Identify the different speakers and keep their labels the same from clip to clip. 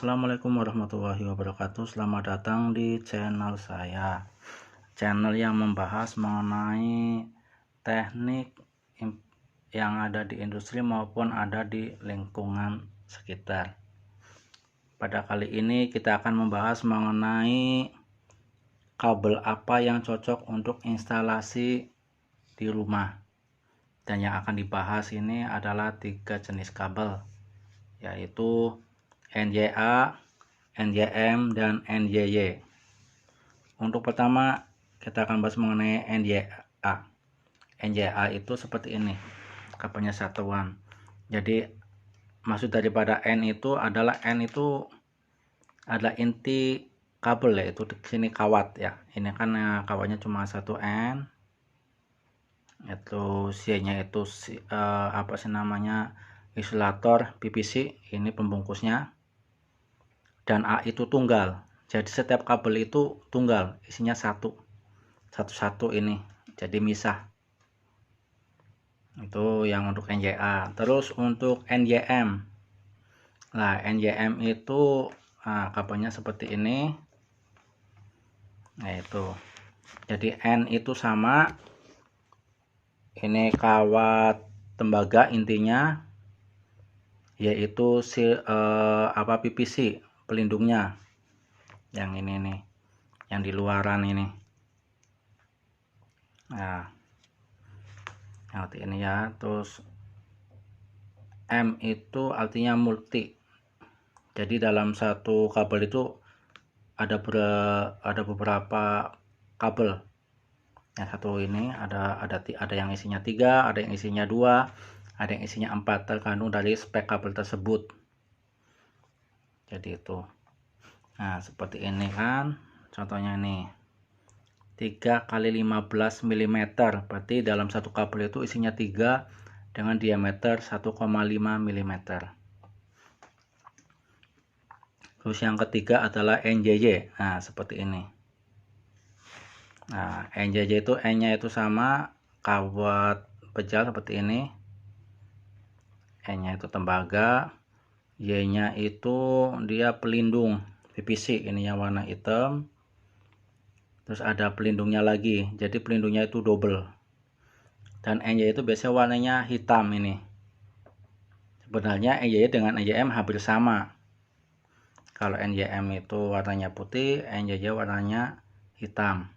Speaker 1: Assalamualaikum warahmatullahi wabarakatuh. Selamat datang di channel saya, channel yang membahas mengenai teknik yang ada di industri maupun ada di lingkungan sekitar. Pada kali ini kita akan membahas mengenai kabel apa yang cocok untuk instalasi di rumah. Dan yang akan dibahas ini adalah 3 jenis kabel, yaitu NJA, NJM, dan NJY. Untuk pertama kita akan bahas mengenai NJA. NJA itu seperti ini, kabelnya satuan. Jadi maksud daripada N itu adalah inti kabel, yaitu di sini kawat ya. Ini kan kawatnya cuma 1 N. Itu C-nya itu isolator PVC, ini pembungkusnya. Dan A itu tunggal, jadi setiap kabel itu tunggal, isinya satu ini, jadi misah. Itu yang untuk NJA. Terus untuk NJM, nah NJM itu kabelnya seperti ini. Nah itu, jadi N itu sama, ini kawat tembaga intinya, yaitu PVC pelindungnya, yang ini nih, yang di luaran ini. Nah seperti ini ya. Terus M itu artinya multi, jadi dalam satu kabel itu ada beberapa kabel. Yang satu ini ada yang isinya 3, ada yang isinya 2, ada yang isinya 4, tergantung dari spek kabel tersebut. Jadi itu, nah seperti ini kan contohnya ini 3 kali 15 mm, berarti dalam satu kabel itu isinya 3 dengan diameter 1,5 mm. Terus yang ketiga adalah NJY. Nah seperti ini. Nah NJY itu N nya itu sama, kawat pejal seperti ini, N nya itu tembaga, Y nya itu dia pelindung PVC, ini yang warna hitam. Terus ada pelindungnya lagi, jadi pelindungnya itu double. Dan NJY itu biasanya warnanya hitam ini. Sebenarnya NJY dengan NJM hampir sama. Kalau NJM itu warnanya putih, NJY warnanya hitam.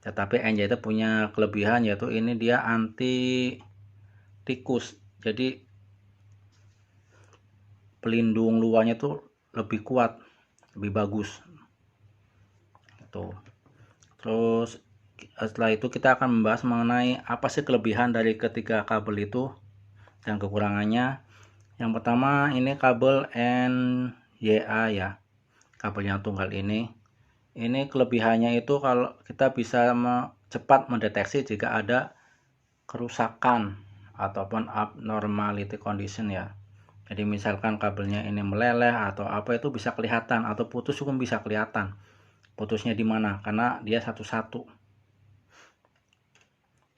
Speaker 1: Tetapi NJY itu punya kelebihan, yaitu ini dia anti tikus. Jadi pelindung luarnya tuh lebih kuat, lebih bagus. Itu. Terus setelah itu kita akan membahas mengenai apa sih kelebihan dari ketiga kabel itu dan kekurangannya. Yang pertama ini kabel NJA ya, kabel yang tunggal ini. Ini kelebihannya itu kalau kita bisa cepat mendeteksi jika ada kerusakan ataupun abnormality condition ya. Jadi misalkan kabelnya ini meleleh atau apa, itu bisa kelihatan, atau putus pun bisa kelihatan. Putusnya di mana, karena dia satu-satu.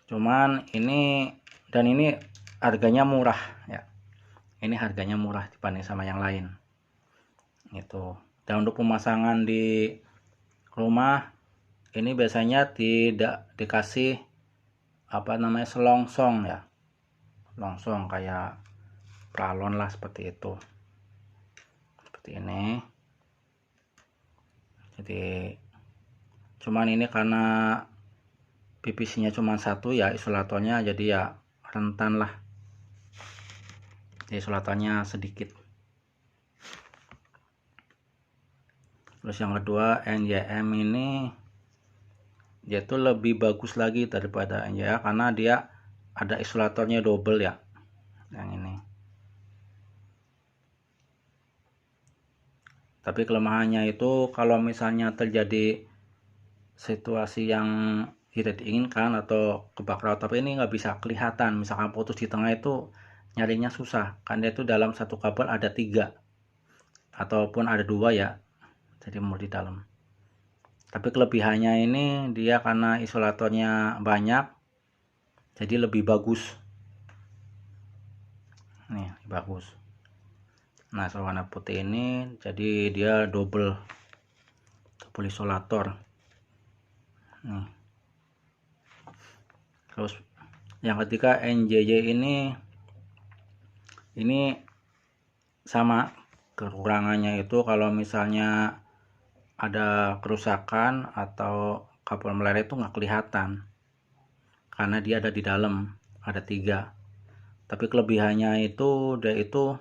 Speaker 1: Cuman ini harganya murah ya. Ini harganya murah dibanding sama yang lain. Itu. Dan untuk pemasangan di rumah ini biasanya tidak dikasih selongsong ya. Selongsong kayak pralon lah, seperti itu. Seperti ini. Jadi cuman ini karena PVC nya cuma satu ya, isolatornya, jadi ya rentan lah, isolatornya sedikit. Terus yang kedua, NJM ini dia tuh lebih bagus lagi daripada NJA karena dia ada isolatornya double ya, yang ini. Tapi kelemahannya itu kalau misalnya terjadi situasi yang tidak diinginkan atau kebakaran, tapi ini nggak bisa kelihatan. Misalkan putus di tengah itu nyarinya susah, karena itu dalam satu kabel ada 3 ataupun ada 2 ya, jadi mau di dalam. Tapi kelebihannya ini dia karena isolatornya banyak, jadi lebih bagus. Nih bagus. Nah, warna putih ini jadi dia double isolator nih. Terus yang ketiga NJJ ini sama, kekurangannya itu kalau misalnya ada kerusakan atau kabel meleleh itu nggak kelihatan karena dia ada di dalam, ada 3. Tapi kelebihannya itu dia itu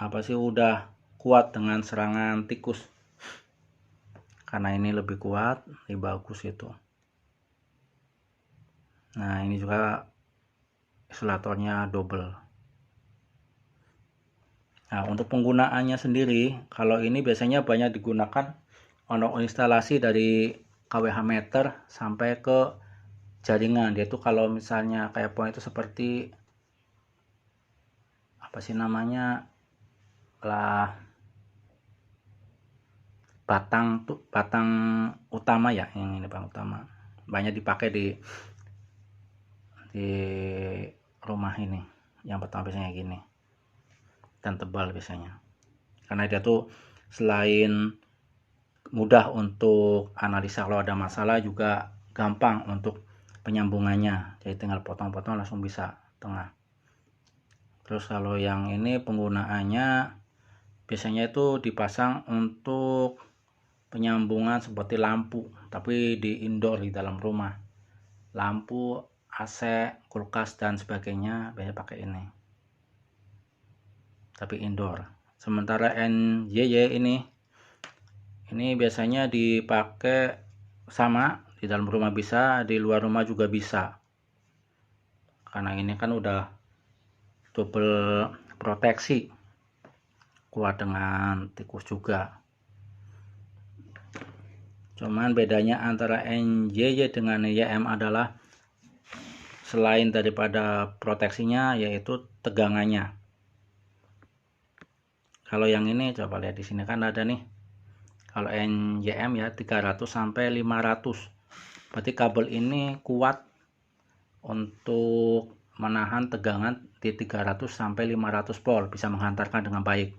Speaker 1: udah kuat dengan serangan tikus, karena ini lebih kuat, lebih bagus itu. Nah, ini juga isolatornya double. Nah, untuk penggunaannya sendiri, kalau ini biasanya banyak digunakan untuk instalasi dari kWh meter sampai ke jaringan. Dia itu kalau misalnya kayak poin itu seperti batang utama ya, yang ini batang utama. Banyak dipakai di rumah ini. Yang pertama biasanya gini. Dan tebal biasanya. Karena dia tuh selain mudah untuk analisa kalau ada masalah, juga gampang untuk penyambungannya. Jadi tinggal potong-potong langsung bisa tengah. Terus kalau yang ini penggunaannya biasanya itu dipasang untuk penyambungan seperti lampu, tapi di indoor, di dalam rumah. Lampu, AC, kulkas dan sebagainya biasanya pakai ini. Tapi indoor. Sementara NJJ ini biasanya dipakai sama di dalam rumah bisa, di luar rumah juga bisa. Karena ini kan udah double proteksi, kuat dengan tikus juga. Cuman bedanya antara NJJ dengan YM adalah selain daripada proteksinya yaitu tegangannya. Kalau yang ini coba lihat di sini kan ada nih. Kalau NJM ya 300 sampai 500. Berarti kabel ini kuat untuk menahan tegangan di 300 sampai 500 volt, bisa menghantarkan dengan baik.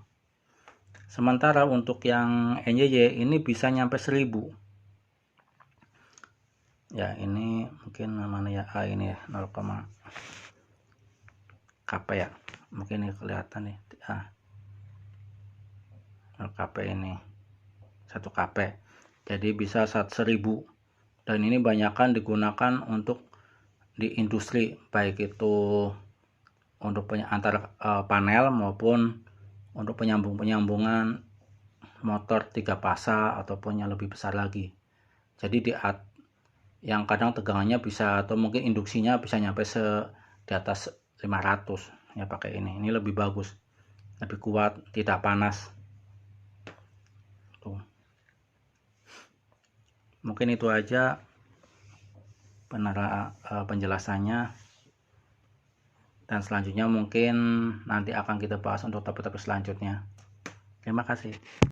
Speaker 1: Sementara untuk yang NJJ ini bisa nyampe 1000. Ya, ini mungkin namanya ya A ini ya 0, kp ya. Mungkin ini kelihatan nih. 0 kp ini. 1 kp. Jadi bisa 1000. Dan ini banyakkan digunakan untuk di industri, baik itu untuk antar panel maupun untuk penyambungan motor 3 fasa ataupun yang lebih besar lagi. Jadi yang kadang tegangannya bisa, atau mungkin induksinya bisa nyampe di atas 500 ya pakai ini. Ini lebih bagus, lebih kuat, tidak panas. Tuh. Mungkin itu aja penjelasannya. Dan selanjutnya mungkin nanti akan kita bahas untuk topik-topik selanjutnya. Terima kasih.